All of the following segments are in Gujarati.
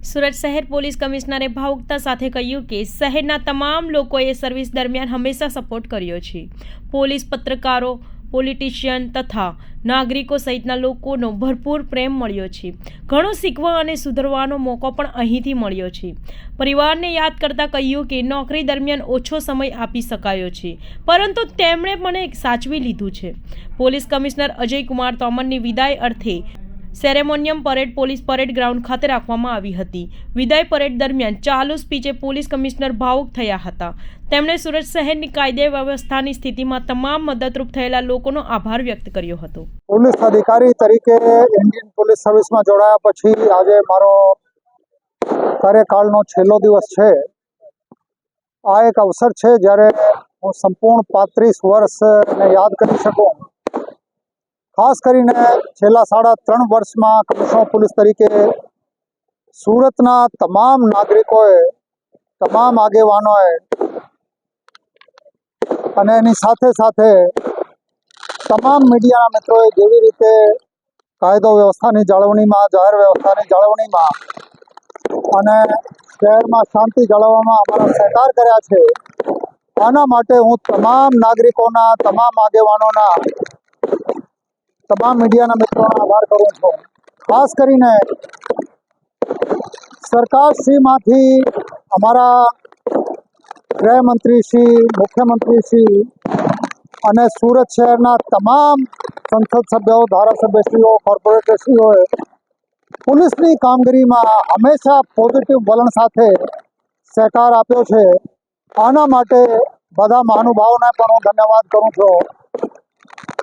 સુરત શહેર પોલીસ કમિશનરે ભાવુકતા સાથે કહ્યું કે શહેરના તમામ લોકોએ સર્વિસ દરમિયાન હંમેશા સપોર્ટ કર્યો છે. પોલીસ, પત્રકારો, પોલિટિશિયન તથા નાગરિકો સહિતના લોકોનો ભરપૂર પ્રેમ મળ્યો છે. ઘણું શીખવા અને સુધરવાનો મોકો પણ અહીંથી મળ્યો છે. પરિવારને યાદ કરતા કહ્યું કે નોકરી દરમિયાન ઓછો સમય આપી શકાયો છે, પરંતુ તેમણે મને સાચવી લીધું છે. પોલીસ કમિશનર અજય કુમાર તોમરની વિદાય અર્થે સેરેમોનિયમ પરેડ પોલીસ પરેડ ગ્રાઉન્ડ ખાતે રાખવામાં આવી હતી. વિદાય પરેડ દરમિયાન ચાલુ સ્પીચે પોલીસ કમિશનર ભાવુક થયા હતા. તેમણે સુરત શહેરની કાયદા વ્યવસ્થાની સ્થિતિમાં તમામ મદદરૂપ થયેલા લોકોનો આભાર વ્યક્ત કર્યો હતો. પોલીસ અધિકારી તરીકે ઇન્ડિયન પોલીસ સર્વિસમાં જોડાયા પછી આજે મારો કાર્યકાળનો છેલ્લો દિવસ છે. આ એક અવસર છે જ્યારે હું સંપૂર્ણ 35 વર્ષને યાદ કરી શકું. ખાસ કરીને છેલ્લા 3.5 વર્ષમાં કમિશનર પોલીસ તરીકે સુરતના તમામ નાગરિકોએ, તમામ આગેવાનોએ અને એની સાથે સાથે તમામ મીડિયાના મિત્રોએ જેવી રીતે કાયદો વ્યવસ્થાની જાળવણીમાં, જાહેર વ્યવસ્થાની જાળવણીમાં અને શહેરમાં શાંતિ જાળવવામાં અમારા સહકાર કર્યા છે, આના માટે હું તમામ નાગરિકોના, તમામ આગેવાનોના, તમામ મીડિયાના મિત્રોનો આભાર કરું છું. ખાસ કરીને સરકારશ્રીમાંથી અમારા ગૃહમંત્રીશ્રી, મુખ્યમંત્રીશ્રી અને સુરત શહેરના તમામ સંસદ સભ્યો, ધારાસભ્યશ્રીઓ, કોર્પોરેટરશ્રીઓએ પોલીસની કામગીરીમાં હંમેશા પોઝિટિવ વલણ સાથે સહકાર આપ્યો છે. આના માટે બધા મહાનુભાવોને પણ હું ધન્યવાદ કરું છું.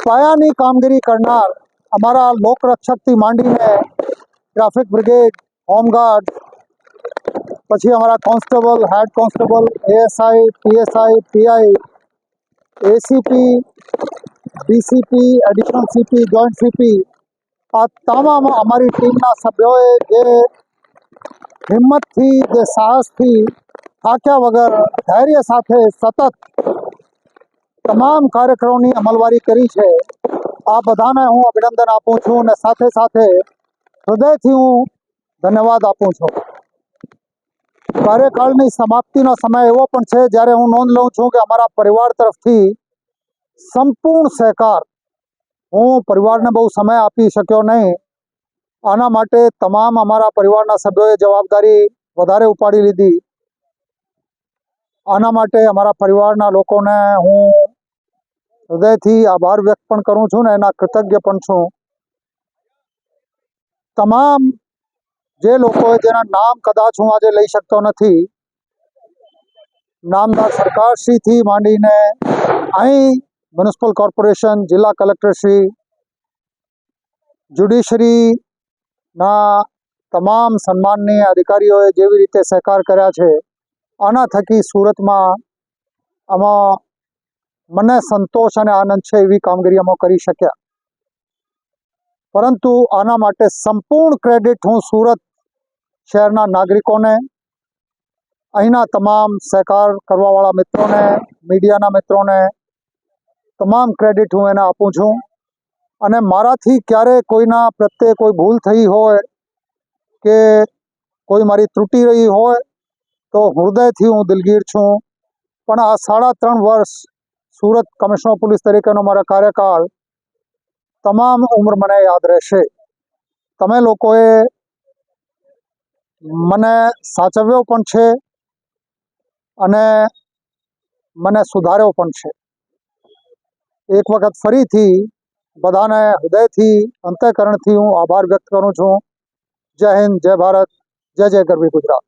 પાયાની કામગીરી કરનાર અમારા લોકરક્ષકથી માંડીને ટ્રાફિક બ્રિગેડ, હોમગાર્ડ, પછી અમારા constable, head constable, ASI, PSI, PI, ACP, DCP, additional CP, joint CP, આ તમામ અમારી ટીમના સભ્યોએ જે હિંમતથી, જે સાહસથી, થાક્યા વગર, ધૈર્ય સાથે સતત તમામ કાર્યક્રમોની અમલવારી કરી છે. આ બધાને હું અભિનંદન આપું છું અને સાથે સાથે હૃદયથી હું ધન્યવાદ આપું છું. કાર્યકાળની સમાપ્તિનો સમય એવો પણ છે જ્યારે હું નોંધ લઉં છું કે અમારા પરિવાર તરફથી સંપૂર્ણ સહકાર. હું પરિવારને બહુ સમય આપી શક્યો નહીં. આના માટે તમામ અમારા પરિવારના સભ્યોએ જવાબદારી વધારે ઉપાડી લીધી. આના માટે અમારા પરિવારના લોકોને હું હૃદયથી આભાર વ્યક્ત પણ કરું છું ને એના કૃતજ્ઞ પણ છું. તમામ જે લોકોએ, જેના નામ કદાચ હું આજે લઈ શકતો નથી, નામદાર સરકારશ્રીથી માંડીને અહીં મ્યુનિસિપલ કોર્પોરેશન, જિલ્લા કલેક્ટરશ્રી, જ્યુડિશરીના તમામ સન્માનનીય અધિકારીઓએ જેવી રીતે સહકાર કર્યા છે, આના થકી સુરતમાં આમાં મને સંતોષ અને આનંદ છે. એવી કામગીરી અમે કરી શક્યા. પરંતુ આના માટે સંપૂર્ણ ક્રેડિટ હું સુરત શહેરના નાગરિકોને, અહીંના તમામ સહકાર કરવાવાળા મિત્રોને, મીડિયાના મિત્રોને તમામ ક્રેડિટ હું એને આપું છું. અને મારાથી ક્યારે કોઈના પ્રત્યે કોઈ ભૂલ થઈ હોય કે કોઈ મારી ત્રુટિ રહી હોય તો હૃદયથી હું દિલગીર છું. પણ આ 3.5 વર્ષ સુરત કમિશનર પોલીસ તરીકેનો મારો કાર્યકાળ તમામ ઉંમર મને યાદ રહેશે. તમે લોકોએ મને સાચવ્યો પણ છે અને મને સુધાર્યો પણ છે. એક વખત ફરીથી બધાને હૃદયથી, અંતઃકરણથી હું આભાર વ્યક્ત કરું છું. જય હિન્દ, જય ભારત, જય જય ગરવી ગુજરાત.